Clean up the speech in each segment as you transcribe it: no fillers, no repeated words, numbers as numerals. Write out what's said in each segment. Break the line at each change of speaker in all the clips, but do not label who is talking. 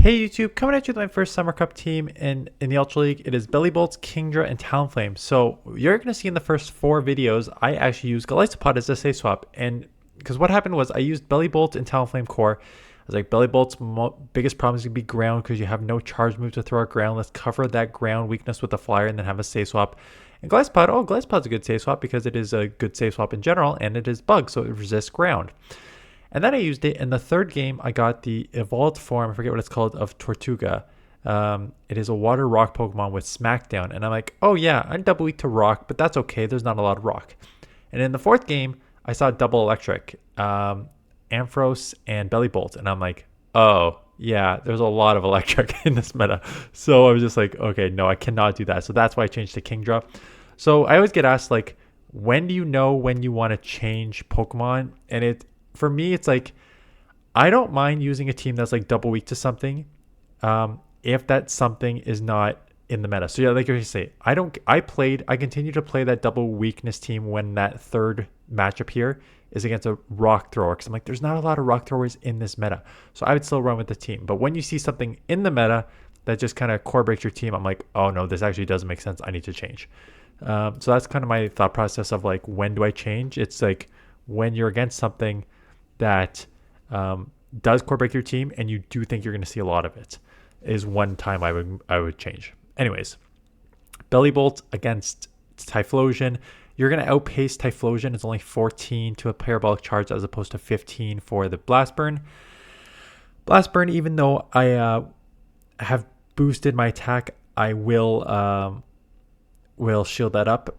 Hey YouTube, coming at you with my first Summer Cup team in the Ultra League. It is bellibolt, Kingdra, and Talonflame. So you're going to see in the first 4 videos, I actually used Galistopod as a safe swap. And because what happened was I used bellibolt and Talonflame core. I was like, bellibolt's biggest problem is going to be ground because you have no charge move to throw at ground. Let's cover that ground weakness with the flyer and then have a safe swap. And Galistopod, Galistopod's a good safe swap because it is a good safe swap in general and it is bug, so it resists ground. And then I used it in the third game. I got the evolved form, I forget what it's called, of Tortuga. It is a water rock Pokemon with Smackdown. And I'm like, oh yeah, I'm double weak to rock, but that's okay. There's not a lot of rock. And in the fourth game, I saw double electric, Ampharos and Bellibolt. And I'm like, oh yeah, there's a lot of electric in this meta. So I was just like, okay, no, I cannot do that. So that's why I changed to Kingdra. So I always get asked, like, when do you know when you want to change Pokemon? And for me, it's like, I don't mind using a team that's like double weak to something, if that something is not in the meta. So yeah, like you say, I continue to play that double weakness team when that third matchup here is against a rock thrower, because I'm like, there's not a lot of rock throwers in this meta, so I would still run with the team. But when you see something in the meta that just kind of core breaks your team, I'm like, oh no, this actually doesn't make sense. I need to change. So that's kind of my thought process of like, when do I change? It's like when you're against something that does core break your team and you do think you're going to see a lot of it, is one time I would change. Anyways, Bellibolt against Typhlosion. You're going to outpace Typhlosion. It's only 14 to a Parabolic charge as opposed to 15 for the Blast Burn. Blast Burn, even though I have boosted my attack, I will shield that up.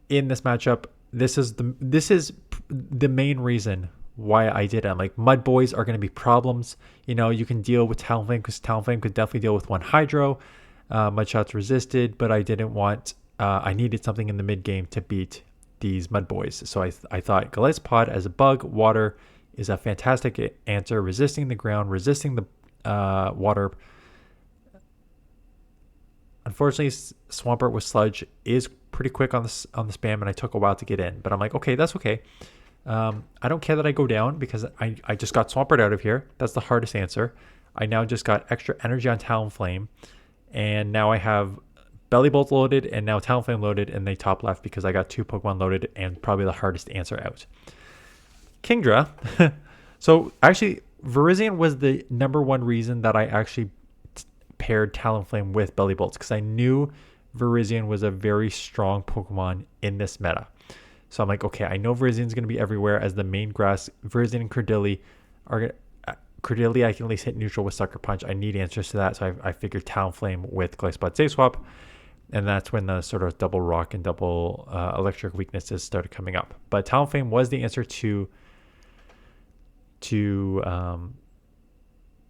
In this matchup, this is the main reason why I did it. I'm like, Mud Boys are going to be problems. You know, you can deal with Talonflame because Talonflame could definitely deal with one Hydro. Mud Shots resisted, but I didn't want, I needed something in the mid game to beat these Mud Boys. So I thought Galistopod as a bug, water is a fantastic answer, resisting the ground, resisting the water. Unfortunately, Swampert with Sludge is pretty quick on the spam, and I took a while to get in. But I'm like, okay, that's okay. I don't care that I go down because I just got Swampert out of here. That's the hardest answer. I now just got extra energy on Talonflame, and now I have Bellibolt loaded and now Talonflame loaded in the top left because I got 2 Pokemon loaded and probably the hardest answer out. Kingdra. So actually, Virizion was the #1 reason that I actually paired Talonflame with Bellibolt, because I knew Virizion was a very strong Pokemon in this meta. So I'm like, okay, I know Virizion's going to be everywhere as the main grass. Virizion and Credilli are Credilli, I can at least hit neutral with Sucker Punch. I need answers to that, so I figured Talonflame with Galistopod safe swap, and that's when the sort of double rock and double electric weaknesses started coming up. But Talonflame was the answer to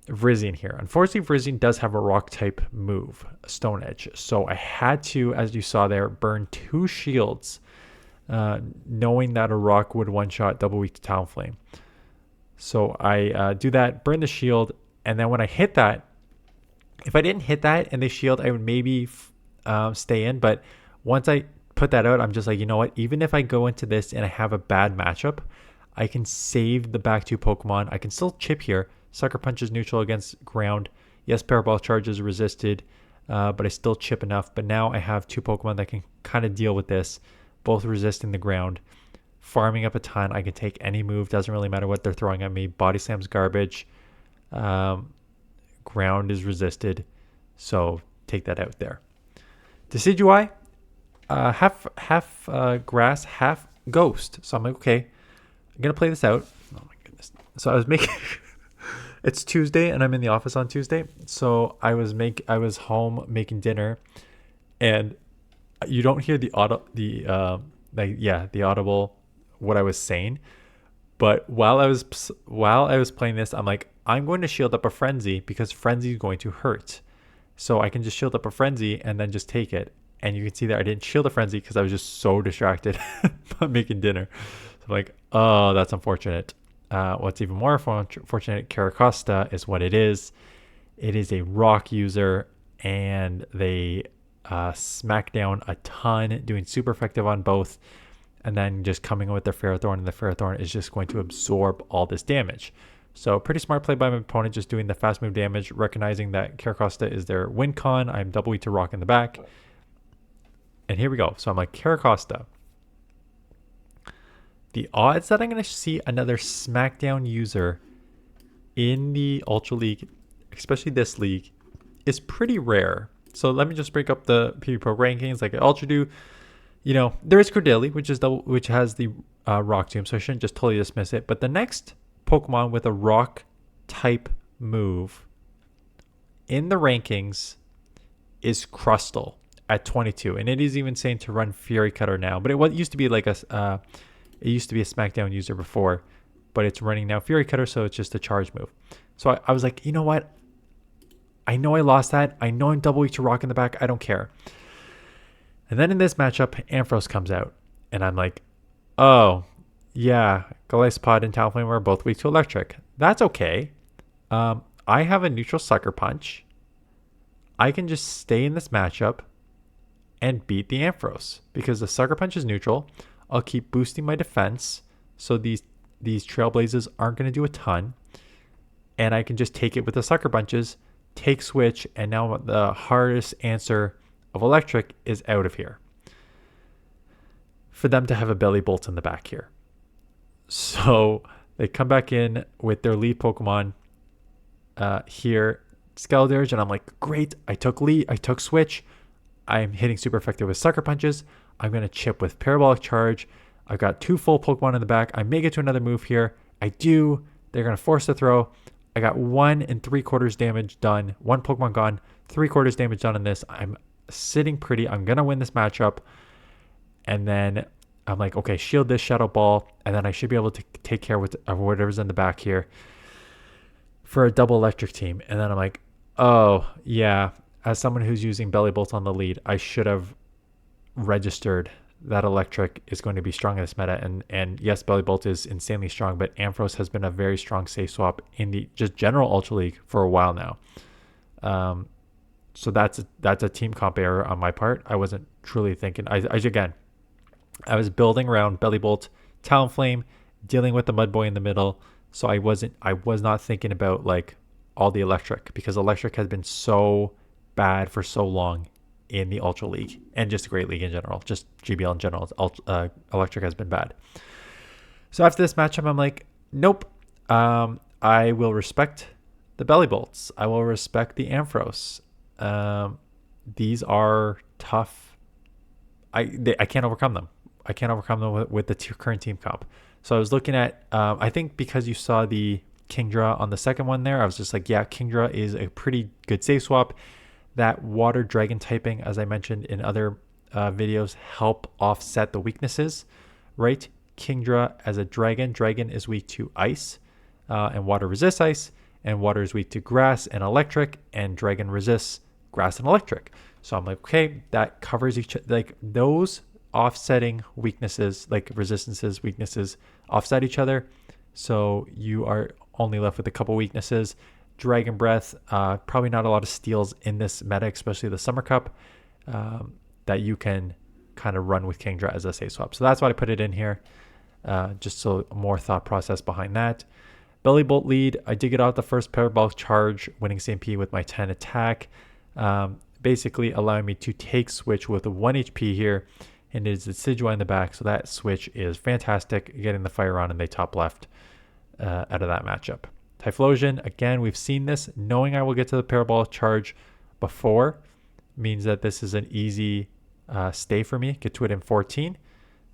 Virizion here. Unfortunately, Virizion does have a rock type move, Stone Edge, so I had to, as you saw there, burn 2 shields, knowing that a rock would one-shot double weak to Talonflame. So I do that, burn the shield, and then when I hit that, if I didn't hit that and they shield, I would maybe stay in. But once I put that out, I'm just like, you know what? Even if I go into this and I have a bad matchup, I can save the back 2 Pokemon. I can still chip here. Sucker Punch is neutral against ground. Yes, Parabolic Charge is resisted, but I still chip enough. But now I have 2 Pokemon that can kind of deal with this, both resisting the ground. Farming up a ton. I can take any move. Doesn't really matter what they're throwing at me. Body Slam's garbage. Ground is resisted. So take that out there. Decidueye, half grass, half ghost. So I'm like, okay, I'm going to play this out. Oh my goodness. So I was making... It's Tuesday and I'm in the office on Tuesday. So I was home making dinner, and you don't hear the audible what I was saying. But while I was playing this, I'm like, I'm going to shield up a Frenzy because Frenzy is going to hurt. So I can just shield up a Frenzy and then just take it. And you can see that I didn't shield a Frenzy because I was just so distracted by making dinner. So I'm like, oh, that's unfortunate. What's even more unfortunate, Caracosta is what it is. It is a rock user, and they smack down a ton, doing super effective on both, and then just coming in with their Ferrothorn, and the Ferrothorn is just going to absorb all this damage. So pretty smart play by my opponent, just doing the fast move damage, recognizing that Caracosta is their win con. I'm double weak to rock in the back. And here we go. So I'm like, Caracosta. The odds that I'm going to see another SmackDown user in the Ultra League, especially this league, is pretty rare. So let me just break up the pvpoke rankings like I Ultra do. You know, there is Cordeli, which has the Rock Tomb, so I shouldn't just totally dismiss it. But the next Pokemon with a Rock type move in the rankings is Crustle at 22, and it is even saying to run Fury Cutter now. But it used to be like it used to be a SmackDown user before, but it's running now Fury Cutter, so it's just a charge move. So I was like, you know what? I know I lost that. I know I'm double weak to rock in the back. I don't care. And then in this matchup, Ampharos comes out, and I'm like, oh, yeah, Golisopod and Talonflame are both weak to electric. That's okay. I have a neutral Sucker Punch. I can just stay in this matchup and beat the Ampharos because the Sucker Punch is neutral. I'll keep boosting my defense, so these Trailblazers aren't going to do a ton, and I can just take it with the Sucker Punches, take switch, and now the hardest answer of electric is out of here for them to have a Bellibolt in the back here. So they come back in with their lead Pokemon here, Skeledirge, and I'm like, great, I took lead, I took switch, I'm hitting super effective with Sucker Punches, I'm going to chip with Parabolic Charge, I've got 2 full Pokemon in the back, I may get to another move here, I do, they're going to force the throw, I got 1 3/4 damage done, 1 Pokemon gone, 3/4 damage done in this, I'm sitting pretty, I'm going to win this matchup, and then I'm like, okay, shield this Shadow Ball, and then I should be able to take care of whatever's in the back here for a double electric team. And then I'm like, oh, yeah, as someone who's using Bellibolt on the lead, I should have registered that electric is going to be strong in this meta. And yes, Bellibolt is insanely strong, but Ampharos has been a very strong safe swap in the just general Ultra League for a while now. So that's a team comp error on my part. I wasn't truly thinking. I was building around Bellibolt, Talonflame, dealing with the Mud Boy in the middle. So I was not thinking about like all the electric, because electric has been so bad for so long in the Ultra League and just a great league in general. Just GBL in general, electric has been bad. So after this matchup, I'm like, nope. I will respect the Bellibolts. I will respect the Ampharos. These are tough. I can't overcome them. I can't overcome them with the current team comp. So I was looking at, I think because you saw the Kingdra on the second one there, I was just like, yeah, Kingdra is a pretty good safe swap. That water dragon typing, as I mentioned in other videos, help offset the weaknesses, right? Kingdra as a dragon is weak to ice, and water resists ice, and water is weak to grass and electric, and dragon resists grass and electric. So I'm like, okay, that covers each, like those offsetting weaknesses, like resistances, weaknesses offset each other. So you are only left with a couple weaknesses. Dragon Breath, probably not a lot of steals in this meta, especially the Summer Cup, that you can kind of run with Kingdra as a safe swap. So that's why I put it in here, just so more thought process behind that. Bellibolt lead, I did get out the first Parabolic Charge, winning CMP with my 10 attack, basically allowing me to take switch with a 1 HP here, and it is the Decidueye in the back, so that switch is fantastic, getting the fire on in the top left out of that matchup. Typhlosion, again, we've seen this. Knowing I will get to the Parabolic Charge before means that this is an easy stay for me. Get to it in 14.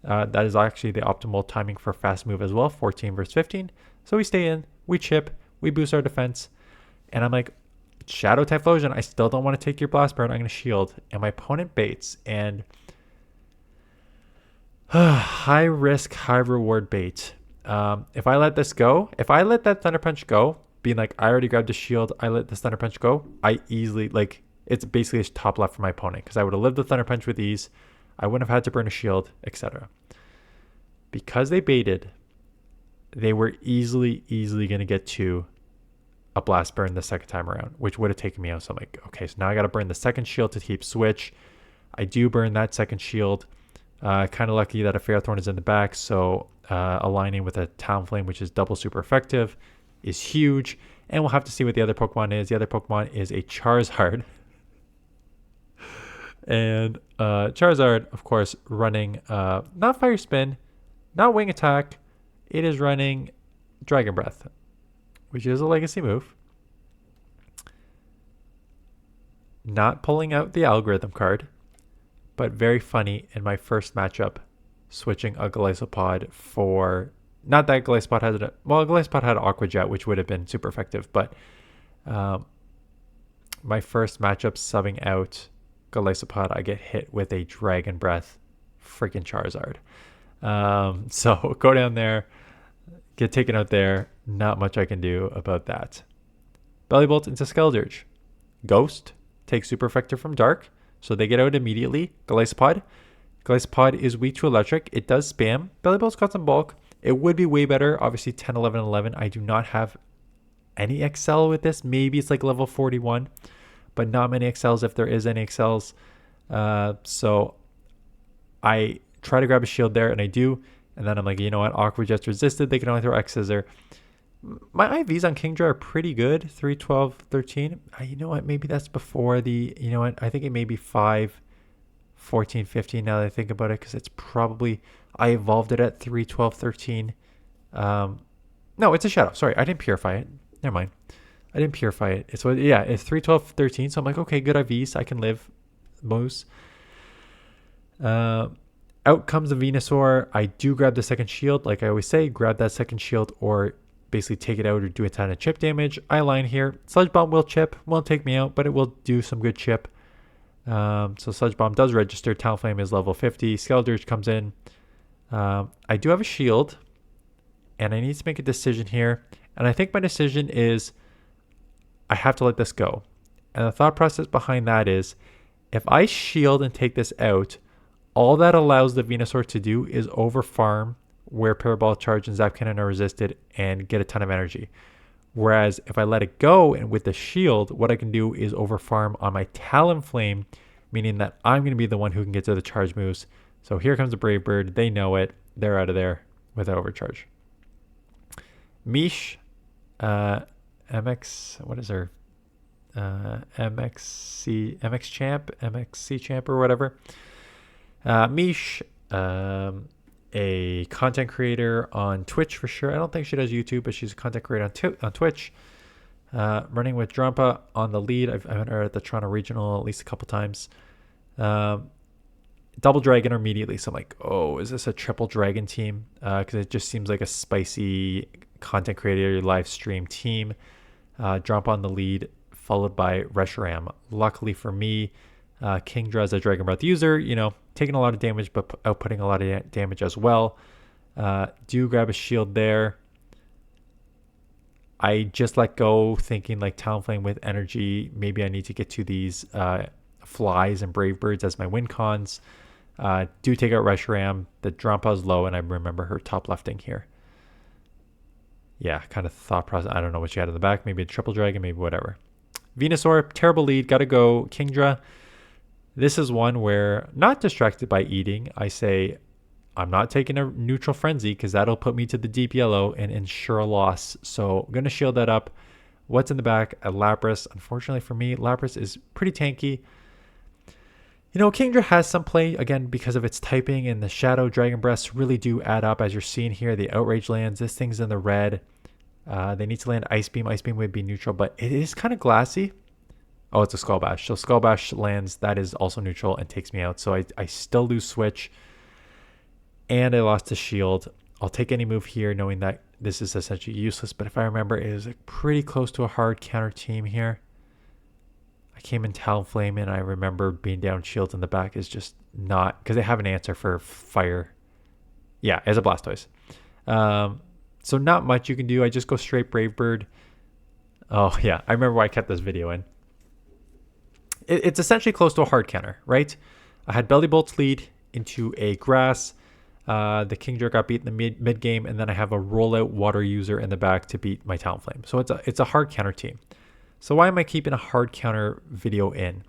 That is actually the optimal timing for fast move as well, 14 versus 15. So we stay in, we chip, we boost our defense, and I'm like, Shadow Typhlosion, I still don't want to take your Blast Burn. I'm going to shield, and my opponent baits, and high risk, high reward bait. If I let this go, if I let that Thunder Punch go, being like, I already grabbed a shield, I let this Thunder Punch go, I easily, like, it's basically a top left for my opponent, because I would have lived the Thunder Punch with ease, I wouldn't have had to burn a shield, etc. Because they baited, they were easily going to get to a Blast Burn the second time around, which would have taken me out. So I'm like, okay, so now I got to burn the second shield to keep switch. I do burn that second shield. Kind of lucky that a Ferrothorn is in the back, so aligning with a Talonflame, which is double super effective, is huge. And we'll have to see what the other Pokemon is. The other Pokemon is a Charizard. And Charizard, of course, running not Fire Spin, not Wing Attack. It is running Dragon Breath, which is a legacy move. Not pulling out the algorithm card, but very funny in my first matchup, switching a Golisopod for... Not that Golisopod had... Golisopod had Aqua Jet, which would have been super effective, but my first matchup subbing out Golisopod, I get hit with a Dragon Breath freaking Charizard. So go down there, get taken out there. Not much I can do about that. Bellibolt into Skeldurge. Ghost takes super effective from Dark, so they get out immediately. Golisopod is weak to Electric. It does spam. Bellibolt's got some bulk. It would be way better. Obviously 10, 11, 11. I do not have any Excel with this. Maybe it's like level 41, but not many Excels if there is any Excels. So I try to grab a shield there, and I do. And then I'm like, you know what? Aqua Jet's resisted. They can only throw X Scissor. My IVs on Kingdra are pretty good. 3, 12, 13. You know what? Maybe that's before the... You know what? I think it may be 5, 14, 15 now that I think about it, because it's probably... I evolved it at 3, 12, 13. No, it's a Shadow. Sorry, I didn't purify it. Never mind. I didn't purify it. It's 3, 12, 13. So I'm like, okay, good IVs. I can live. Moose. Out comes the Venusaur. I do grab the second shield. Like I always say, grab that second shield or basically take it out or do a ton of chip damage. I line here. Sludge Bomb will chip. Won't take me out, but it will do some good chip. So Sludge Bomb does register. Talonflame is level 50. Skeldurge comes in. I do have a shield, and I need to make a decision here. And I think my decision is I have to let this go. And the thought process behind that is if I shield and take this out, all that allows the Venusaur to do is overfarm where Parabolic Charge and Zap Cannon are resisted and get a ton of energy. Whereas if I let it go and with the shield, what I can do is overfarm on my Talonflame, meaning that I'm going to be the one who can get to the charge moves. So here comes the Brave Bird. They know it. They're out of there with overcharge. Mish, MX, what is her? MXC champ or whatever. Mish, a content creator on Twitch for sure. I don't think she does YouTube, but she's a content creator on Twitch. Running with Drampa on the lead. I've met her at the Toronto Regional at least a couple times. Double Dragon immediately. So I'm like, oh, is this a triple Dragon team? Because it just seems like a spicy content creator live stream team. Drampa on the lead, followed by Reshiram. Luckily for me, Kingdra as a Dragon Breath user, taking a lot of damage, but outputting a lot of damage as well. Do grab a shield there. I just let go, thinking like Talonflame with energy. Maybe I need to get to these flies and Brave Birds as my win cons. Do take out Reshiram. The Drampa is low, and I remember her top lefting here. Yeah, kind of thought process. I don't know what she had in the back. Maybe a triple dragon, maybe whatever. Venusaur, terrible lead. Got to go. Kingdra. This is one where, not distracted by eating, I say, I'm not taking a neutral frenzy because that'll put me to the deep yellow and ensure a loss. So I'm going to shield that up. What's in the back? A Lapras. Unfortunately for me, Lapras is pretty tanky. Kingdra has some play, again, because of its typing, and the Shadow Dragon Breaths really do add up, as you're seeing here. The Outrage lands. This thing's in the red. They need to land Ice Beam. Ice Beam would be neutral, but it is kind of glassy. Oh, it's a Skull Bash. So Skull Bash lands. That is also neutral and takes me out. So I still lose Switch, and I lost the shield. I'll take any move here, knowing that this is essentially useless. But if I remember, it is pretty close to a hard counter team here. I came in Talonflame, and I remember being down shields in the back is just not... Because they have an answer for fire. Yeah, as a Blastoise. So not much you can do. I just go straight Brave Bird. Oh, yeah. I remember why I kept this video in. It's essentially close to a hard counter, right? I had Bellibolt's lead into a Grass. The Kingdra got beat in the mid game, and then I have a rollout water user in the back to beat my Talonflame. So it's a hard counter team. So why am I keeping a hard counter video in?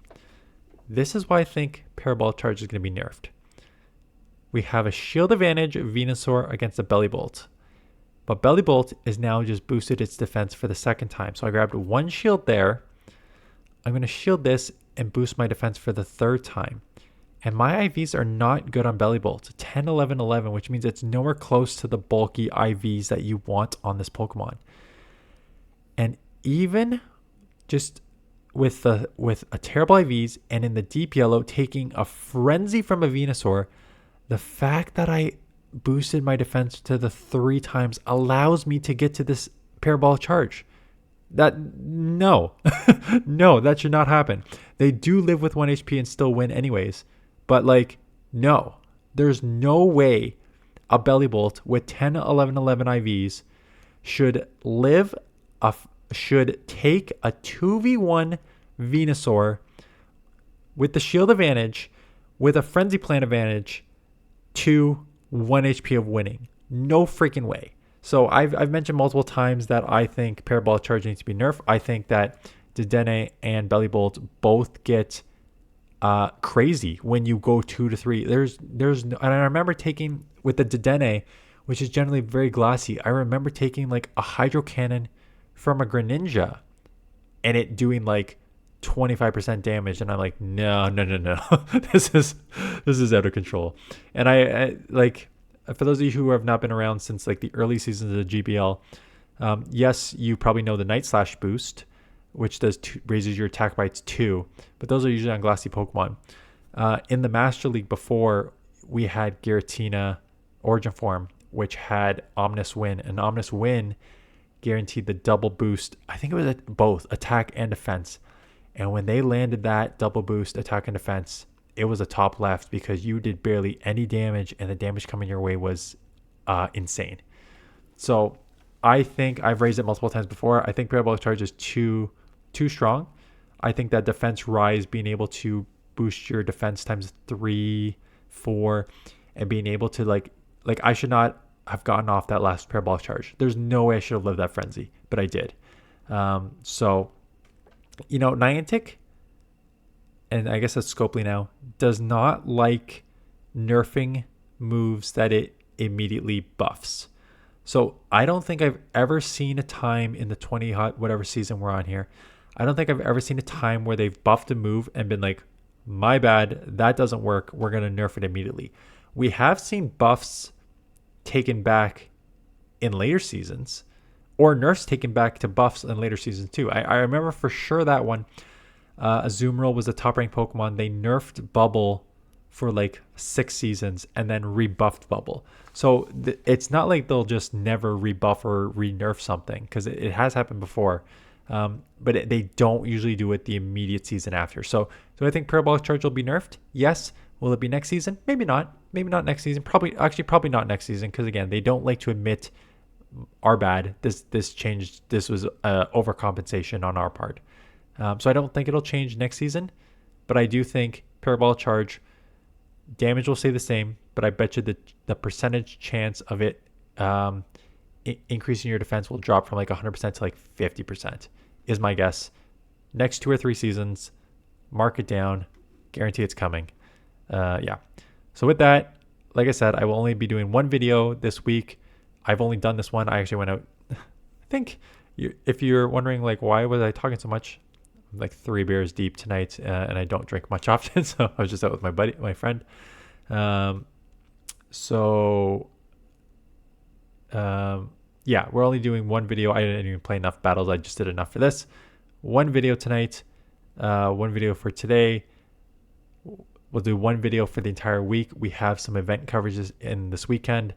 This is why I think Parabolic Charge is going to be nerfed. We have a shield advantage Venusaur against a Bellibolt. But Bellibolt is now just boosted its defense for the second time. So I grabbed one shield there. I'm going to shield this and boost my defense for the third time. And my IVs are not good on Bellibolt. 10, 11, 11, which means it's nowhere close to the bulky IVs that you want on this Pokemon. And even just with a terrible IVs and in the deep yellow taking a frenzy from a Venusaur, the fact that I boosted my defense to the 3 times allows me to get to this Parabolic charge. No, that should not happen. They do live with 1 HP and still win anyways. But like, no, there's no way a Bellibolt with 10, 11, 11 IVs should take a 2v1 Venusaur with the shield advantage, with a frenzy plant advantage to 1 HP of winning. No freaking way. So I've mentioned multiple times that I think Parabolic Charge needs to be nerfed. I think that Dedenne and Bellibolt both get crazy when you go 2 to 3. And I remember taking with the Dedenne, which is generally very glassy. I remember taking like a Hydro Cannon from a Greninja and it doing like 25% damage, and I'm like, no. this is out of control. And I like, for those of you who have not been around since like the early seasons of the GBL, yes, you probably know the Night Slash boost, which raises your attack by 2, but those are usually on glassy Pokemon. In the Master League before, we had Giratina Origin Form, which had Omnis Win, and Omnis Win guaranteed the double boost. I think it was both attack and defense. And when they landed that double boost attack and defense, it was a top left because you did barely any damage and the damage coming your way was insane. So I think I've raised it multiple times before. I think Parabolic Charge is too strong. I think that defense rise, being able to boost your defense times 3, 4, and being able to like I should not have gotten off that last Parabolic Charge. There's no way I should have lived that frenzy, but I did. So, you know, Niantic, and I guess that's Scopely now, does not like nerfing moves that it immediately buffs. So I don't think I've ever seen a time in the 20 whatever season we're on here. I don't think I've ever seen a time where they've buffed a move and been like, my bad, that doesn't work, we're going to nerf it immediately. We have seen buffs taken back in later seasons, or nerfs taken back to buffs in later seasons too. I remember for sure that one. Azumarill was a top ranked Pokemon. They nerfed Bubble for like 6 seasons and then rebuffed Bubble. So it's not like they'll just never rebuff or re-nerf something, because it has happened before. But they don't usually do it the immediate season after. So do I think Parabolic Charge will be nerfed? Yes. Will it be next season? Maybe not. Maybe not next season. Probably not next season, because again, they don't like to admit our bad. This changed. This was overcompensation on our part. So I don't think it'll change next season, but I do think Parabolic Charge damage will stay the same, but I bet you the percentage chance of it increasing your defense will drop from like 100% to like 50% is my guess. Next 2 or 3 seasons, mark it down, guarantee it's coming. Yeah. So with that, like I said, I will only be doing one video this week. I've only done this one. I actually went out, I think if you're wondering like, why was I talking so much? I'm like 3 beers deep tonight, and I don't drink much often. So I was just out with my friend. Yeah, we're only doing one video. I didn't even play enough battles. I just did enough for this. One video tonight, one video for today. We'll do one video for the entire week. We have some event coverages in this weekend.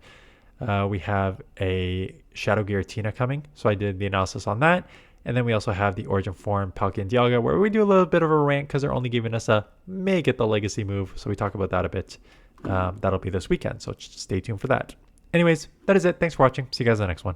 We have a Shadow Giratina coming, so I did the analysis on that. And then we also have the Origin Form Palkia and Dialga, where we do a little bit of a rant because they're only giving us a may get the legacy move. So we talk about that a bit. That'll be this weekend, so just stay tuned for that. Anyways, that is it. Thanks for watching. See you guys in the next one.